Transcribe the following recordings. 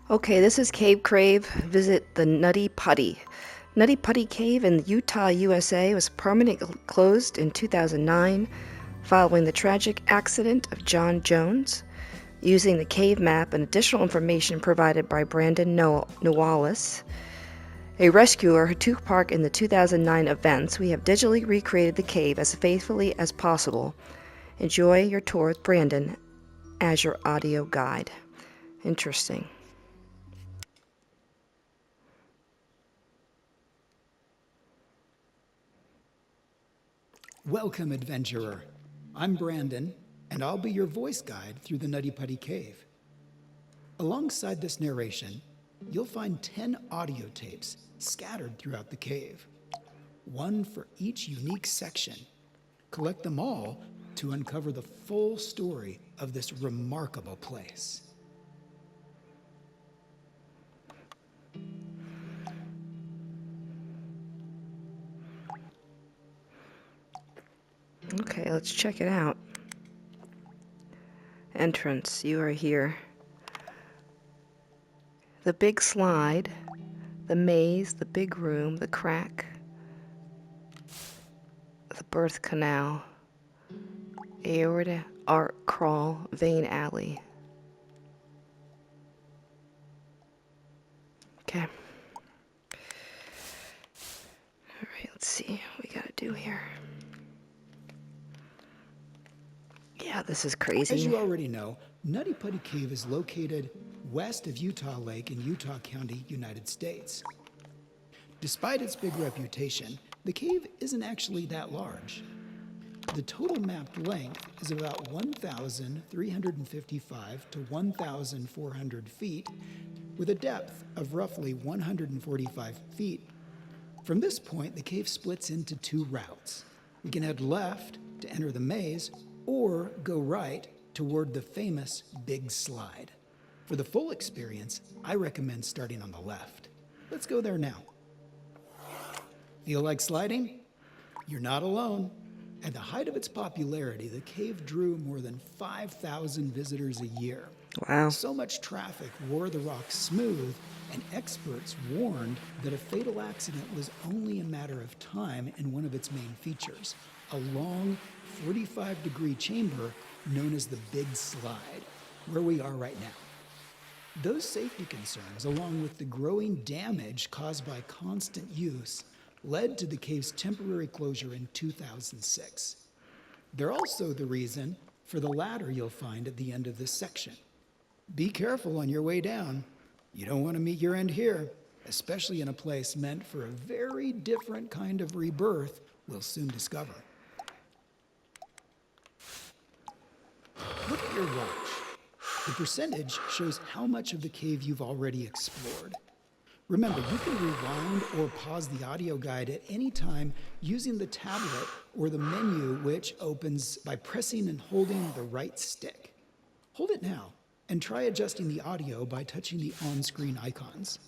Okay, this is Cave Crave. Visit the Nutty Putty. Nutty Putty Cave in Utah, USA was permanently closed in 2009 following the tragic accident of John Jones. Using the cave map and additional information provided by Brandon Noalis, a rescuer who took part in the 2009 events, we have digitally recreated the cave as faithfully as possible. Enjoy your tour with Brandon as your audio guide. Interesting. Welcome, adventurer. I'm Brandon, and I'll be your voice guide through the Nutty Putty Cave. Alongside this narration, you'll find 10 audio tapes scattered throughout the cave, one for each unique section. Collect them all to uncover the full story of this remarkable place. Okay, let's check it out. Entrance, you are here. The big slide, the maze, the big room, the crack, the birth canal, aorta, art crawl, vein alley. Okay. Alright, let's see what we gotta do here. Yeah, this is crazy. As you already know, Nutty Putty Cave is located west of Utah Lake in Utah County, United States. Despite its big reputation, the cave isn't actually that large. The total mapped length is about 1,355 to 1,400 feet, with a depth of roughly 145 feet. From this point, the cave splits into two routes. We can head left to enter the maze, or go right toward the famous Big Slide. For the full experience, I recommend starting on the left. Let's go there now. Feel like sliding? You're not alone. At the height of its popularity, the cave drew more than 5,000 visitors a year. Wow. So much traffic wore the rock smooth, and experts warned that a fatal accident was only a matter of time in one of its main features, a long 45-degree chamber known as the Big Slide, where we are right now. Those safety concerns, along with the growing damage caused by constant use, led to the cave's temporary closure in 2006. They're also the reason for the ladder you'll find at the end of this section. Be careful on your way down. You don't want to meet your end here, especially in a place meant for a very different kind of rebirth we'll soon discover. Look at your watch. The percentage shows how much of the cave you've already explored. Remember, you can rewind or pause the audio guide at any time using the tablet or the menu, which opens by pressing and holding the right stick. Hold it now and try adjusting the audio by touching the on-screen icons.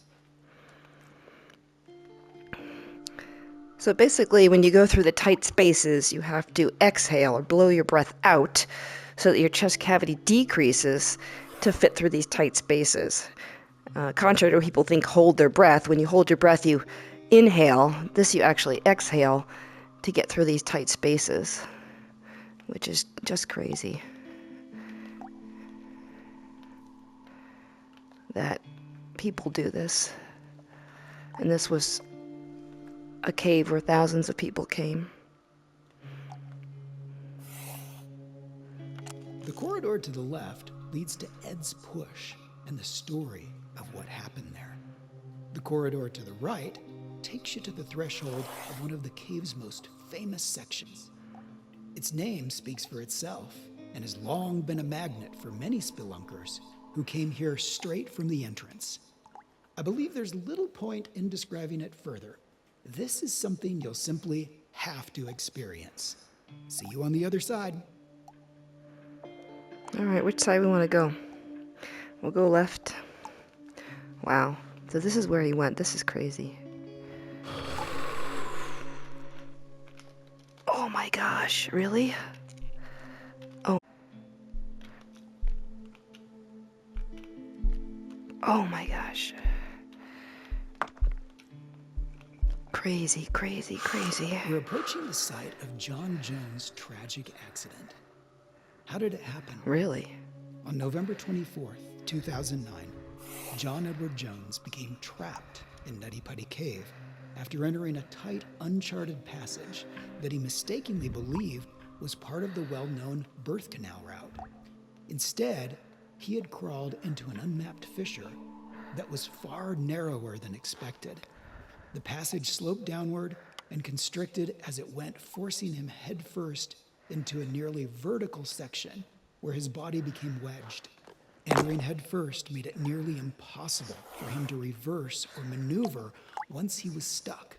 So basically, when you go through the tight spaces, you have to exhale or blow your breath out so that your chest cavity decreases to fit through these tight spaces. Contrary to what people think, hold their breath. When you hold your breath, you inhale. This you actually exhale to get through these tight spaces, which is just crazy. That people do this. And this was a cave where thousands of people came. The corridor to the left leads to Ed's Push and the story of what happened there. The corridor to the right takes you to the threshold of one of the cave's most famous sections. Its name speaks for itself and has long been a magnet for many spelunkers who came here straight from the entrance. I believe there's little point in describing it further. This is something you'll simply have to experience. See you on the other side. All right, which side we want to go? We'll go left. Wow. So this is where he went. This is crazy. Oh my gosh, really? Oh. Oh my gosh. Crazy, crazy, crazy. We're approaching the site of John Jones' tragic accident. How did it happen? Really? On November 24th, 2009, John Edward Jones became trapped in Nutty Putty Cave after entering a tight, uncharted passage that he mistakenly believed was part of the well-known birth canal route. Instead, he had crawled into an unmapped fissure that was far narrower than expected. The passage sloped downward and constricted as it went, forcing him headfirst into a nearly vertical section where his body became wedged. Entering headfirst made it nearly impossible for him to reverse or maneuver once he was stuck.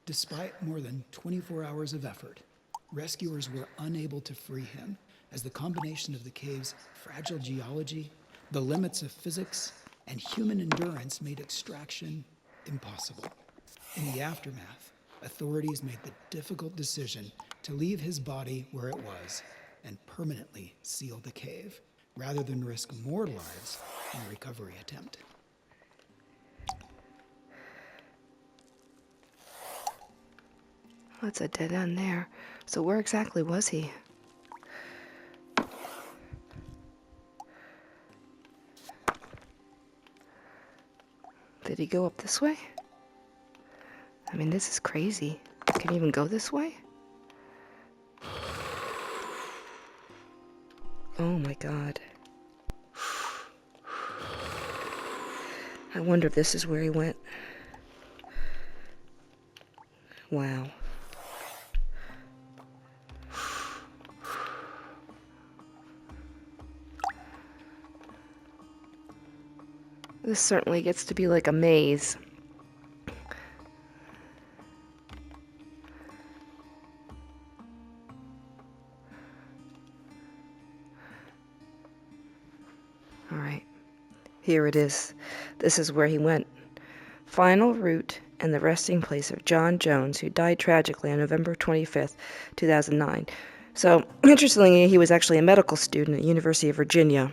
Despite more than 24 hours of effort, rescuers were unable to free him as the combination of the cave's fragile geology, the limits of physics, and human endurance made extraction impossible. In the aftermath, authorities made the difficult decision to leave his body where it was and permanently seal the cave, rather than risk more lives in a recovery attempt. That's a dead end there. So where exactly was he? Did he go up this way? I mean, this is crazy. Can he even go this way? Oh my God. I wonder if this is where he went. Wow. This certainly gets to be like a maze. All right. Here it is. This is where he went. Final route and the resting place of John Jones, who died tragically on November 25th, 2009. So, interestingly, he was actually a medical student at the University of Virginia.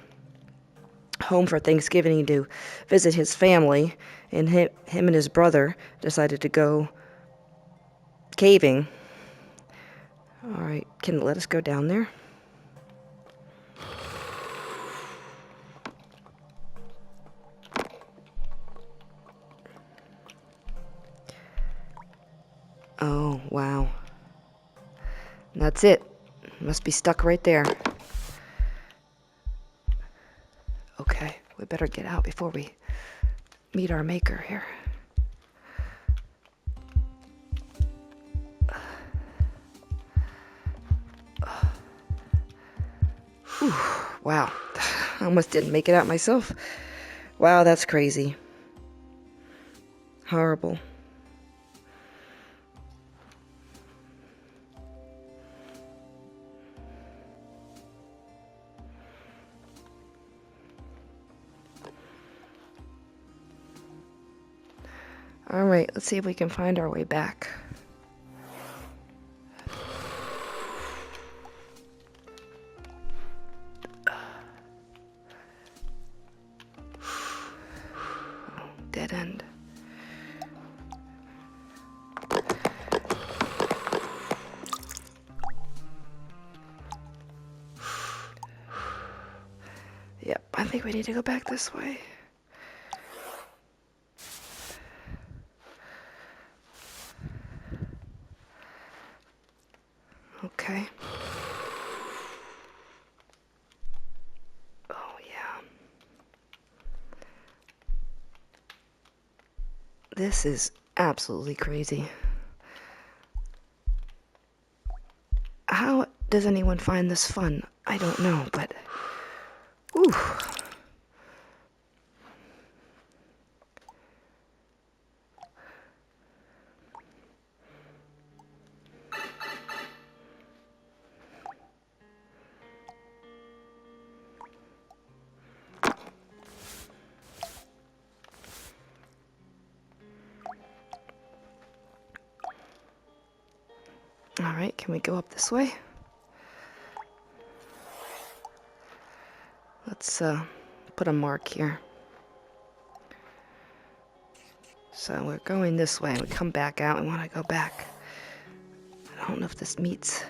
Home for Thanksgiving to visit his family, and him and his brother decided to go caving. All right, can it let us go down there? Oh, wow. And that's it. Must be stuck right there. Okay, we better get out before we meet our maker here. Whew, wow. I almost didn't make it out myself. Wow, that's crazy. Horrible. All right, let's see if we can find our way back. Dead end. Yep, I think we need to go back this way. Okay. Oh, yeah. This is absolutely crazy. How does anyone find this fun? I don't know, but... Ooh. All right, can we go up this way? Let's put a mark here. So we're going this way. We come back out. We want to go back. I don't know if this meets.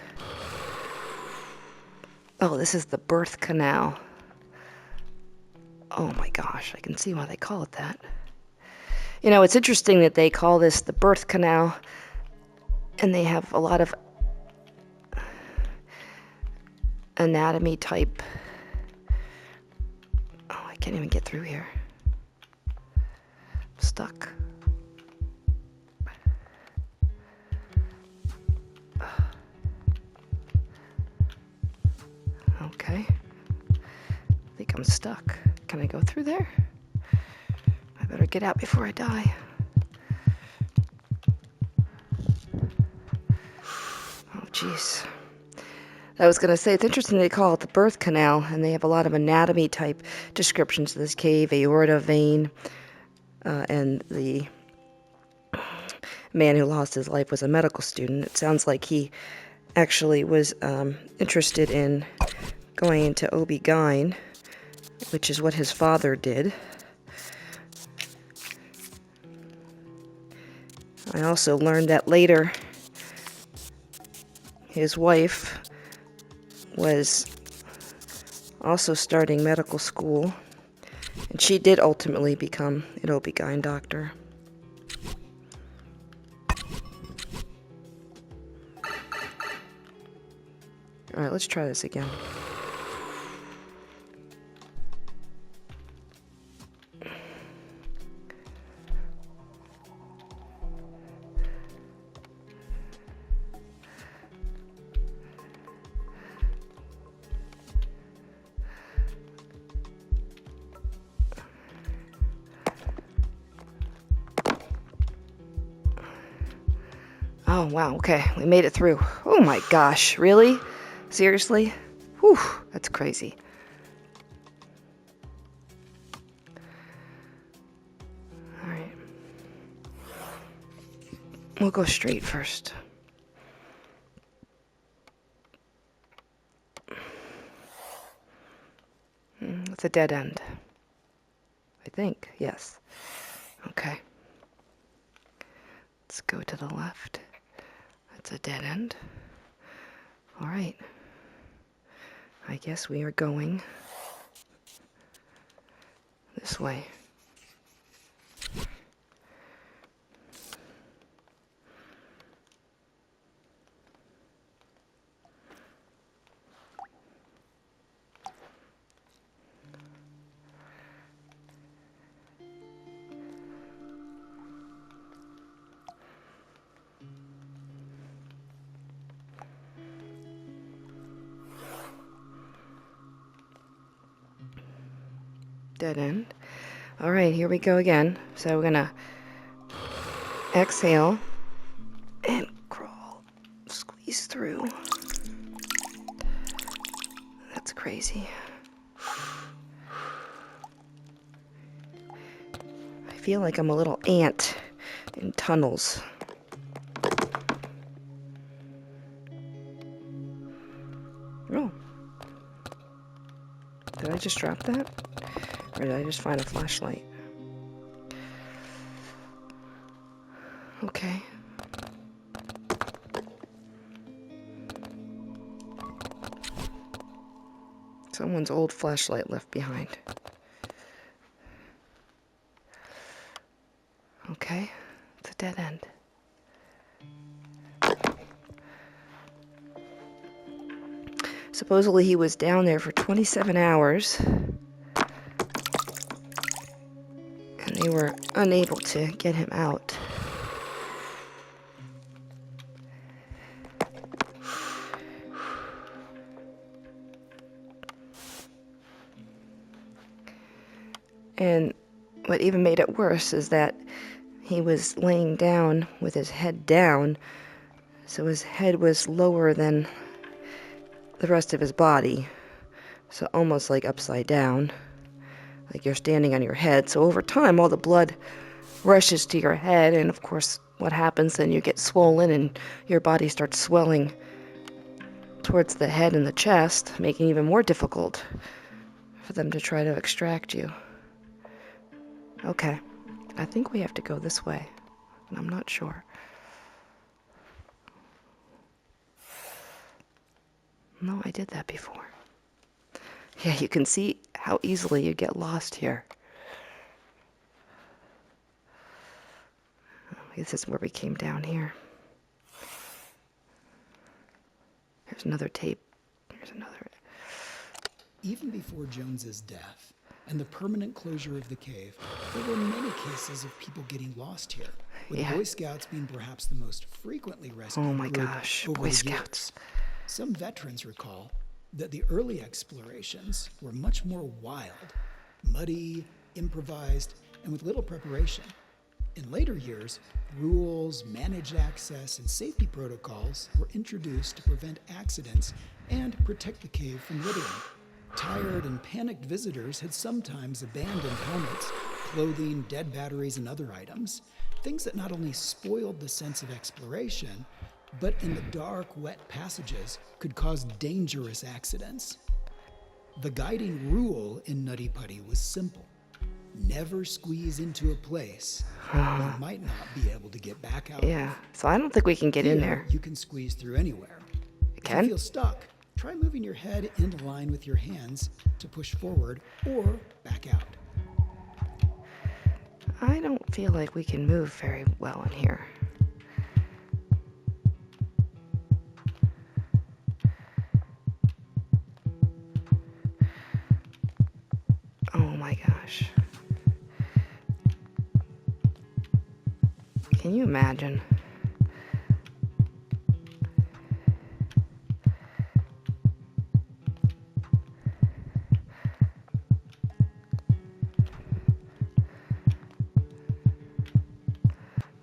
Oh, this is the birth canal. Oh my gosh, I can see why they call it that. You know, it's interesting that they call this the birth canal, and they have a lot of anatomy type. Oh, I can't even get through here. I'm stuck. Okay. I think I'm stuck. Can I go through there? I better get out before I die. Oh, jeez. I was going to say, it's interesting they call it the birth canal, and they have a lot of anatomy type descriptions of this cave, aorta, vein, and the man who lost his life was a medical student. It sounds like he actually was interested in going into OB-GYN, which is what his father did. I also learned that later his wife was also starting medical school, and she did ultimately become an OB-GYN doctor. All right, let's try this again. Oh, wow, okay, we made it through. Oh my gosh, really? Seriously? Whew, that's crazy. All right. We'll go straight first. It's a dead end. I think, yes. Okay. Let's go to the left. That's a dead end. All right. I guess we are going this way. Dead end. All right, here we go again. So we're gonna exhale and crawl, squeeze through. That's crazy. I feel like I'm a little ant in tunnels. Oh. Did I just drop that? Or did I just find a flashlight? Okay. Someone's old flashlight left behind. Okay, it's a dead end. Supposedly he was down there for 27 hours. And they were unable to get him out. And what even made it worse is that he was laying down with his head down, so his head was lower than the rest of his body, so almost like upside down, like you're standing on your head. So over time, all the blood rushes to your head, and of course, what happens then, you get swollen and your body starts swelling towards the head and the chest, making it even more difficult for them to try to extract you. Okay, I think we have to go this way, and I'm not sure. No, I did that before. Yeah, you can see how easily you get lost here. This is where we came down here. Here's another tape. Here's another. Even before Jones's death and the permanent closure of the cave, there were many cases of people getting lost here, with Boy Scouts being perhaps the most frequently rescued Oh my group gosh, over Boy the Scouts. years. Some veterans recall that the early explorations were much more wild, muddy, improvised, and with little preparation. In later years, rules, managed access, and safety protocols were introduced to prevent accidents and protect the cave from littering. Tired and panicked visitors had sometimes abandoned helmets, clothing, dead batteries, and other items, things that not only spoiled the sense of exploration, but in the dark, wet passages could cause dangerous accidents. The guiding rule in Nutty Putty was simple. Never squeeze into a place you might not be able to get back out. Yeah, so I don't think we can get in there. You can squeeze through anywhere. If Can? you feel stuck, try moving your head in line with your hands to push forward or back out. I don't feel like we can move very well in here. Oh my gosh. Can you imagine?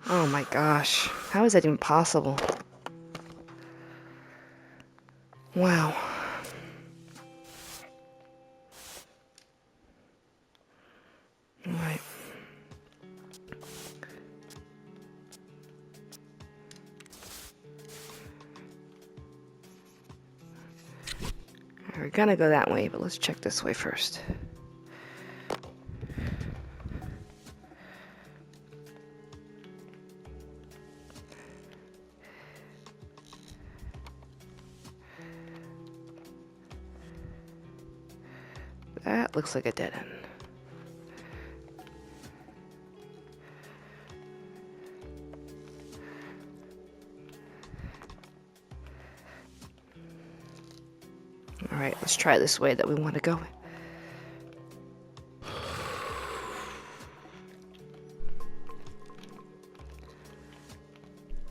Oh my gosh. How is that even possible? Wow. All right. We're gonna go that way, but let's check this way first. That looks like a dead end. All right, let's try this way that we want to go.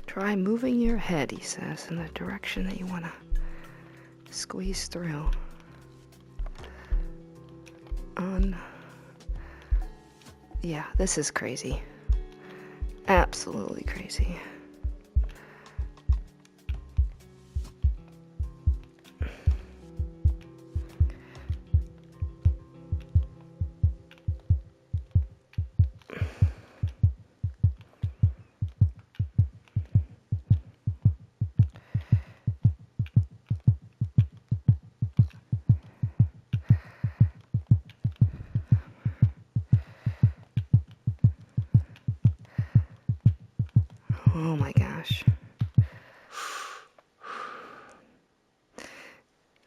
Try moving your head, he says, in the direction that you want to squeeze through. Yeah, this is crazy. Absolutely crazy. Oh my gosh.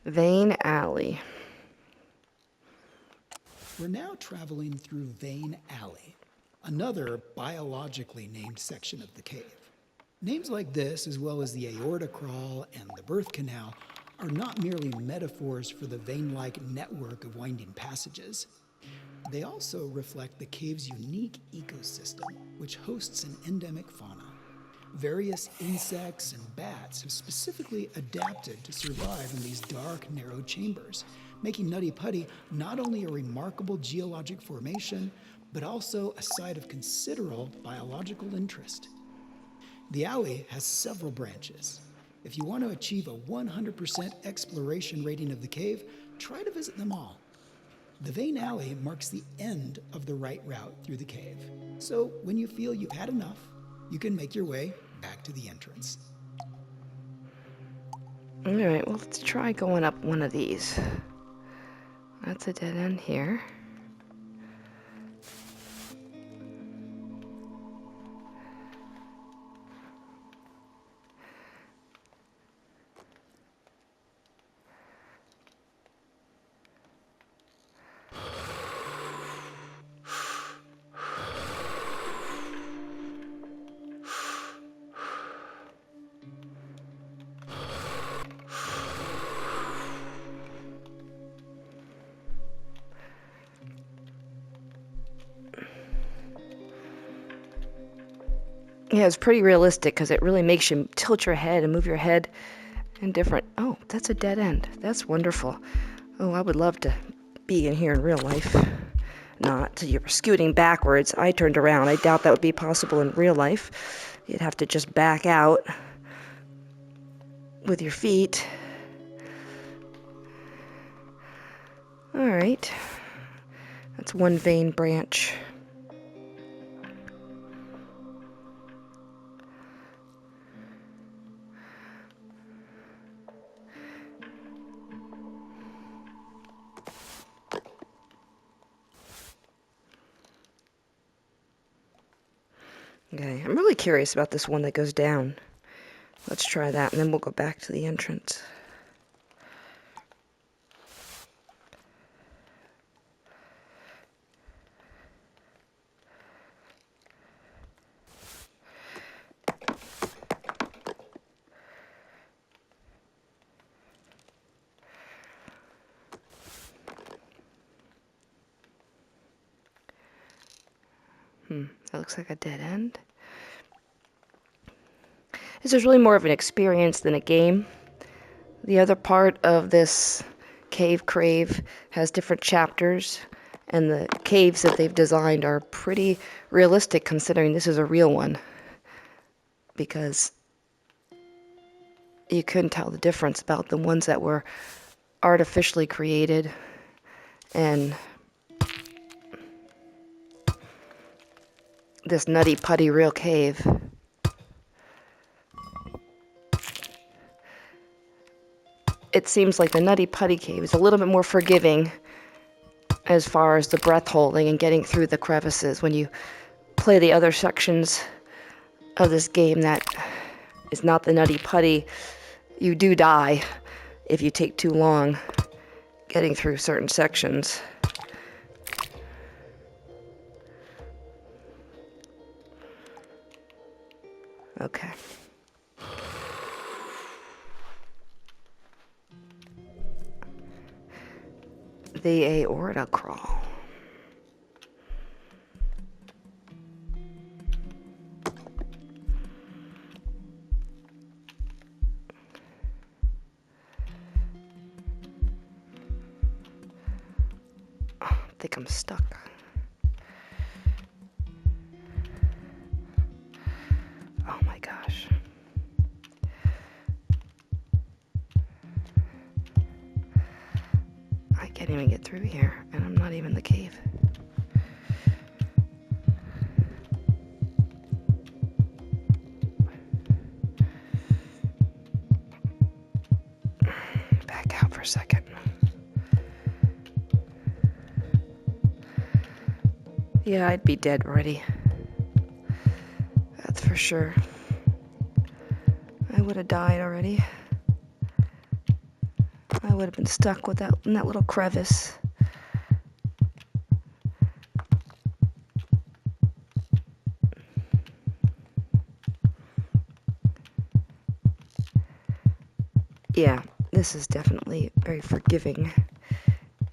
Vein Alley. We're now traveling through Vein Alley, another biologically named section of the cave. Names like this, as well as the aorta crawl and the birth canal, are not merely metaphors for the vein-like network of winding passages. They also reflect the cave's unique ecosystem, which hosts an endemic fauna. Various insects and bats have specifically adapted to survive in these dark, narrow chambers, making Nutty Putty not only a remarkable geologic formation, but also a site of considerable biological interest. The alley has several branches. If you want to achieve a 100% exploration rating of the cave, try to visit them all. The Vein Alley marks the end of the right route through the cave. So when you feel you've had enough, you can make your way back to the entrance. All right, well, let's try going up one of these. That's a dead end here. Yeah, it's pretty realistic because it really makes you tilt your head and move your head in different... Oh, that's a dead end. That's wonderful. Oh, I would love to be in here in real life. Not. You were scooting backwards. I turned around. I doubt that would be possible in real life. You'd have to just back out with your feet. All right. That's one vein branch. Okay, I'm really curious about this one that goes down. Let's try that, and then we'll go back to the entrance. That looks like a dead end. This is really more of an experience than a game. The other part of this Cave Crave has different chapters, and the caves that they've designed are pretty realistic considering this is a real one, because you couldn't tell the difference about the ones that were artificially created and this Nutty Putty real cave. It seems like the Nutty Putty Cave is a little bit more forgiving as far as the breath holding and getting through the crevices. When you play the other sections of this game that is not the Nutty Putty, you do die if you take too long getting through certain sections. Okay. The aorta crawl. I think I'm stuck. Oh my gosh. I can't even get through here, and I'm not even in the cave. Back out for a second. Yeah, I'd be dead already. That's for sure. I would have died already. I would have been stuck with that in that little crevice. Yeah, this is definitely very forgiving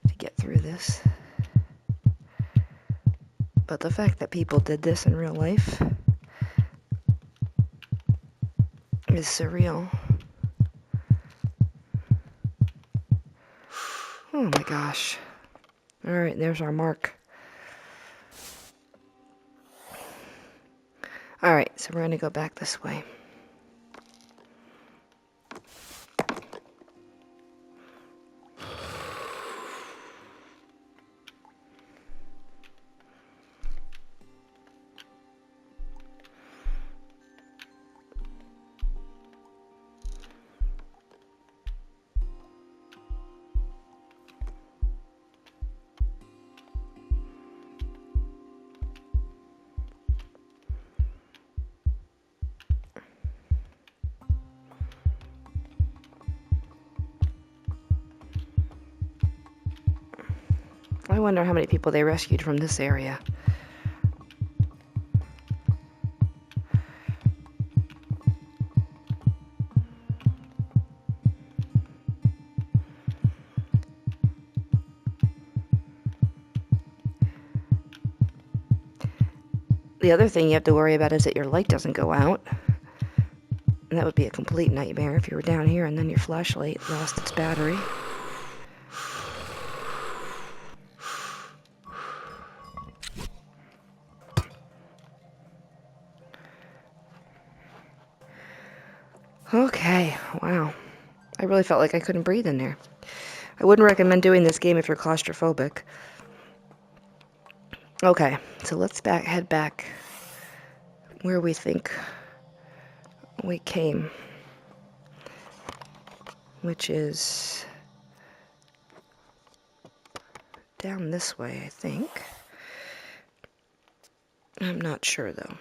to get through this. But the fact that people did this in real life is surreal. Oh my gosh. Alright, there's our mark. Alright, so we're going to go back this way. I wonder how many people they rescued from this area. The other thing you have to worry about is that your light doesn't go out. And that would be a complete nightmare if you were down here and then your flashlight lost its battery. Okay, wow. I really felt like I couldn't breathe in there. I wouldn't recommend doing this game if you're claustrophobic. Okay, so let's head back where we think we came, which is down this way, I think. I'm not sure, though.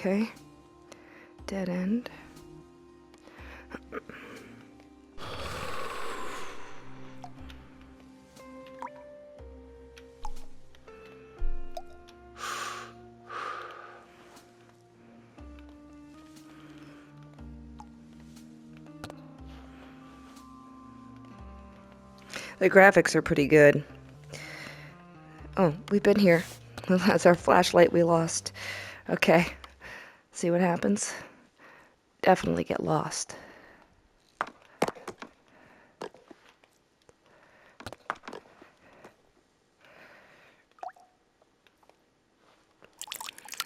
Okay, dead end. The graphics are pretty good. Oh, we've been here. That's our flashlight we lost. Okay, see what happens? Definitely get lost.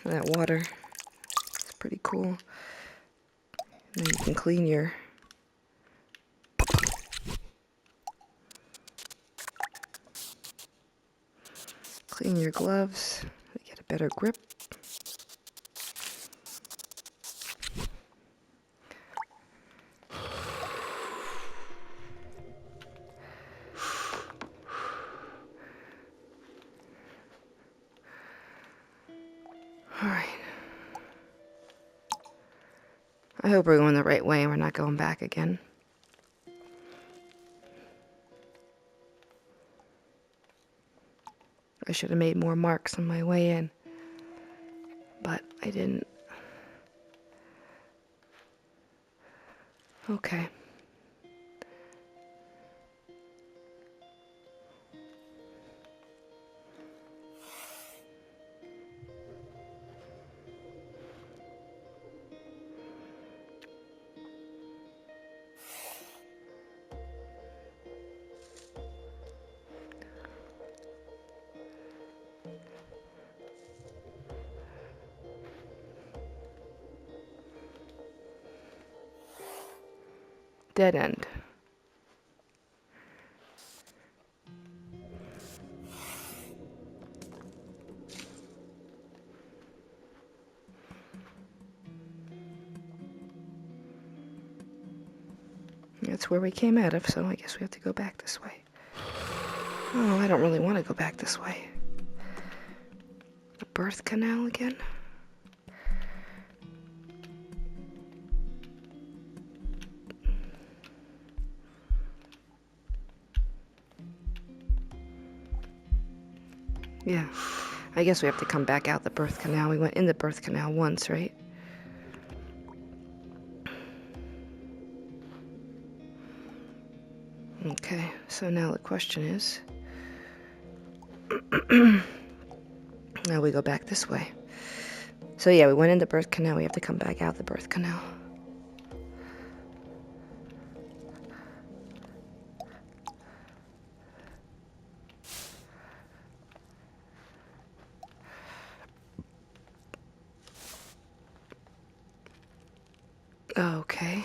That water is pretty cool. And then you can clean your gloves. Get a better grip. All right. I hope we're going the right way and we're not going back again. I should have made more marks on my way in, but I didn't. Okay. Dead end. That's where we came out of, so I guess we have to go back this way. Oh, I don't really want to go back this way. The birth canal again? Yeah, I guess we have to come back out the birth canal. We went in the birth canal once, right? Okay, so now the question is, now we go back this way. So yeah, we went in the birth canal. We have to come back out the birth canal. Okay.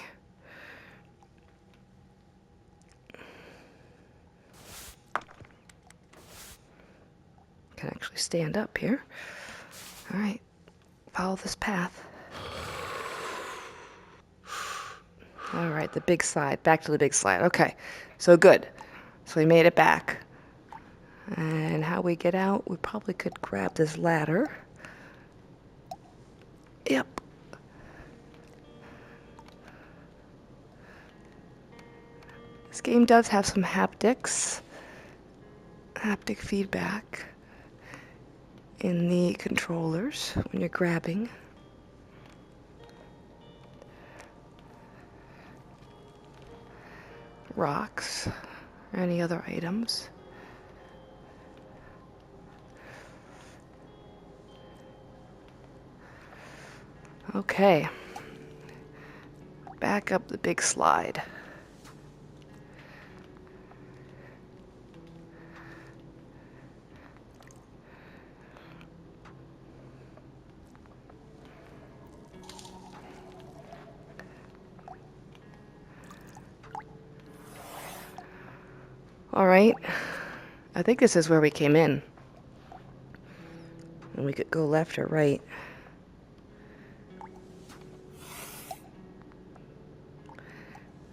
Can actually stand up here. All right, follow this path. All right, the big slide, back to the big slide. Okay, so good. So we made it back. And how we get out, we probably could grab this ladder. Yep. This game does have some haptic feedback in the controllers when you're grabbing. Rocks or any other items. Okay, back up the big slide. All right, I think this is where we came in. And we could go left or right.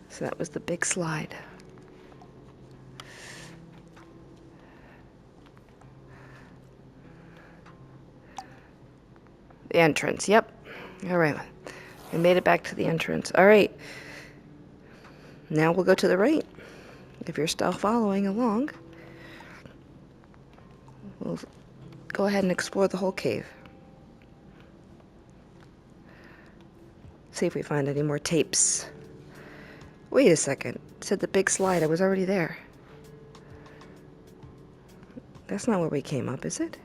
So that was the big slide. The entrance, yep. All right, we made it back to the entrance. All right, now we'll go to the right. If you're still following along, we'll go ahead and explore the whole cave. See if we find any more tapes. Wait a second. It said the big slide. I was already there. That's not where we came up, is it?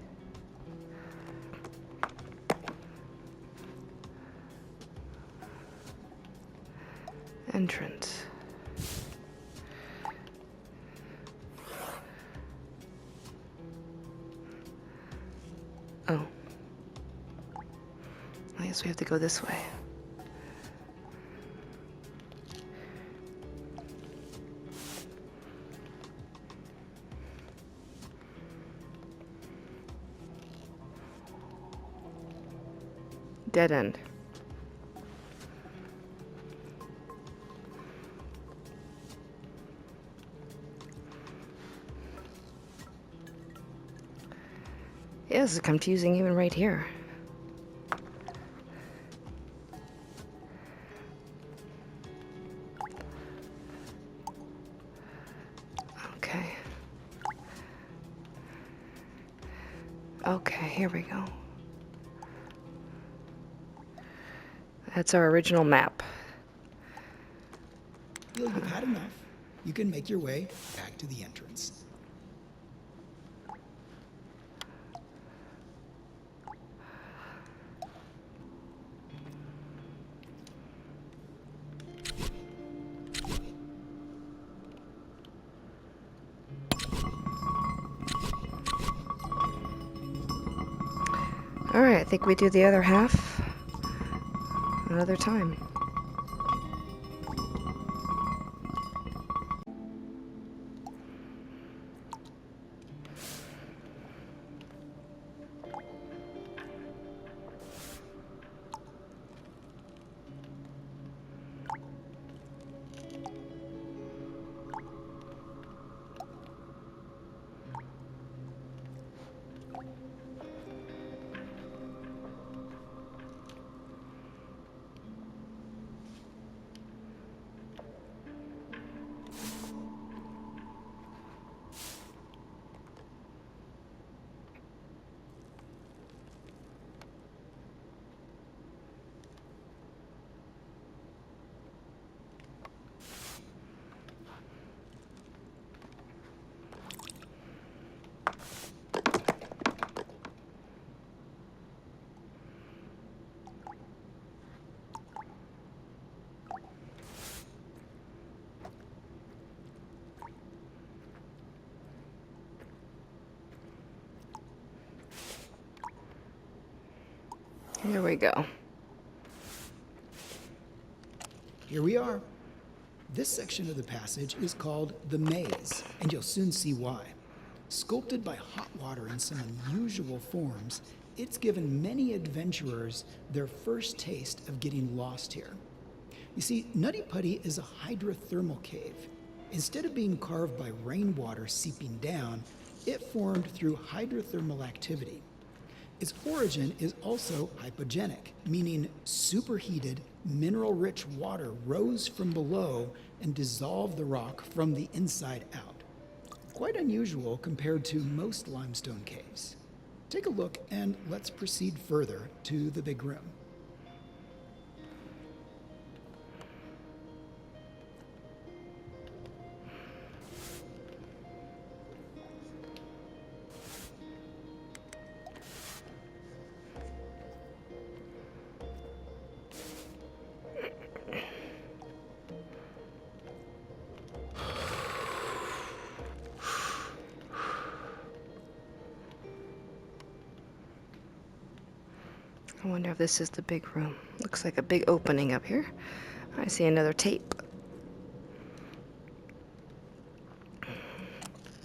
Entrance. Oh. I guess we have to go this way. Dead end. Yeah, this is confusing even right here. Okay. Okay, here we go. That's our original map. Feel you've had enough. You can make your way back to the entrance. All right, I think we do the other half another time. Here we go. Here we are. This section of the passage is called the maze, and you'll soon see why. Sculpted by hot water in some unusual forms, it's given many adventurers their first taste of getting lost here. You see, Nutty Putty is a hydrothermal cave. Instead of being carved by rainwater seeping down, it formed through hydrothermal activity. Its origin is also hypogenic, meaning superheated, mineral-rich water rose from below and dissolved the rock from the inside out. Quite unusual compared to most limestone caves. Take a look and let's proceed further to the big room. I wonder if this is the big room. Looks like a big opening up here. I see another tape.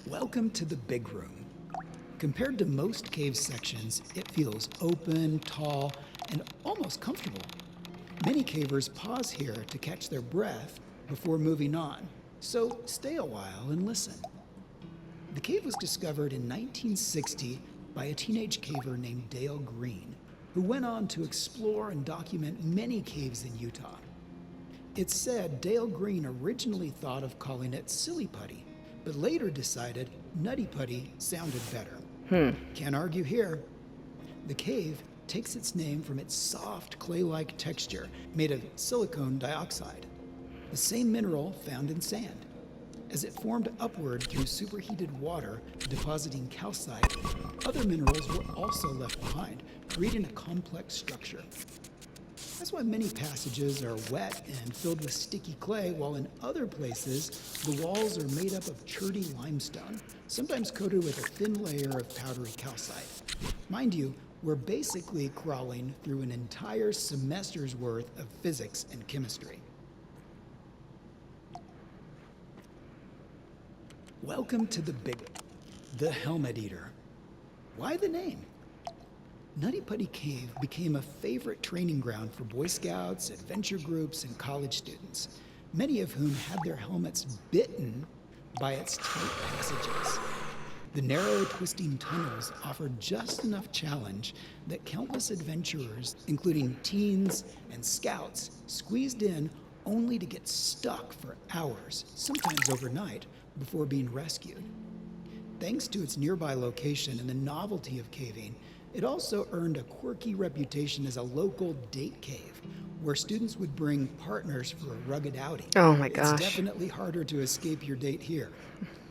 Welcome to the big room. Compared to most cave sections, it feels open, tall, and almost comfortable. Many cavers pause here to catch their breath before moving on, so stay a while and listen. The cave was discovered in 1960 by a teenage caver named Dale Green, who went on to explore and document many caves in Utah. It's said Dale Green originally thought of calling it Silly Putty, but later decided Nutty Putty sounded better. Can't argue here. The cave takes its name from its soft clay-like texture made of silicon dioxide, the same mineral found in sand. As it formed upward through superheated water depositing calcite, other minerals were also left behind, creating a complex structure. That's why many passages are wet and filled with sticky clay, while in other places, the walls are made up of cherty limestone, sometimes coated with a thin layer of powdery calcite. Mind you, we're basically crawling through an entire semester's worth of physics and chemistry. Welcome to the Helmet Eater. Why the name? Nutty Putty Cave became a favorite training ground for Boy Scouts, adventure groups, and college students, many of whom had their helmets bitten by its tight passages. The narrow, twisting tunnels offered just enough challenge that countless adventurers, including teens and scouts, squeezed in only to get stuck for hours, sometimes overnight, before being rescued. Thanks to its nearby location and the novelty of caving, it also earned a quirky reputation as a local date cave, where students would bring partners for a rugged outing. Oh my gosh. It's definitely harder to escape your date here.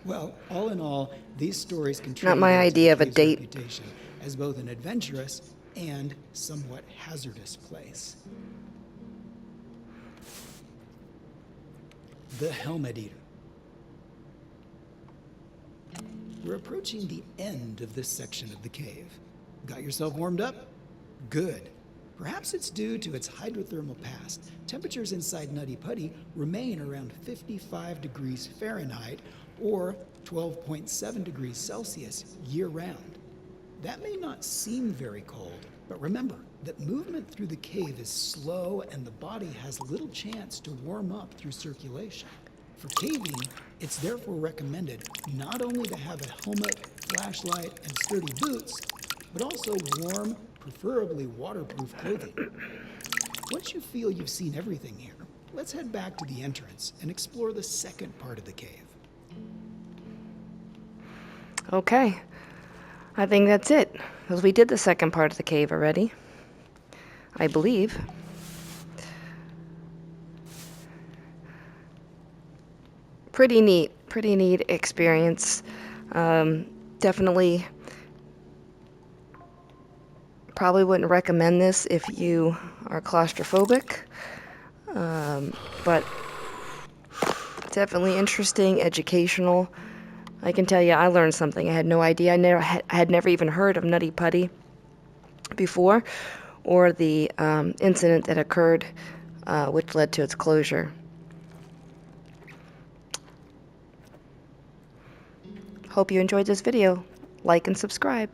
Well, all in all, these stories contribute Not my idea of a date. reputation as both an adventurous and somewhat hazardous place. The Helmet Eater. We're approaching the end of this section of the cave. Got yourself warmed up? Good. Perhaps it's due to its hydrothermal past. Temperatures inside Nutty Putty remain around 55 degrees Fahrenheit or 12.7 degrees Celsius year-round. That may not seem very cold, but remember that movement through the cave is slow and the body has little chance to warm up through circulation. For caving, it's therefore recommended not only to have a helmet, flashlight, and sturdy boots, but also warm, preferably waterproof clothing. Once you feel you've seen everything here, let's head back to the entrance and explore the second part of the cave. Okay, I think that's it, because we did the second part of the cave already, I believe. Pretty neat experience. Definitely probably wouldn't recommend this if you are claustrophobic, but definitely interesting, educational. I can tell you I learned something. I had no idea. I had never even heard of Nutty Putty before, or the incident that occurred which led to its closure. Hope you enjoyed this video. Like and subscribe.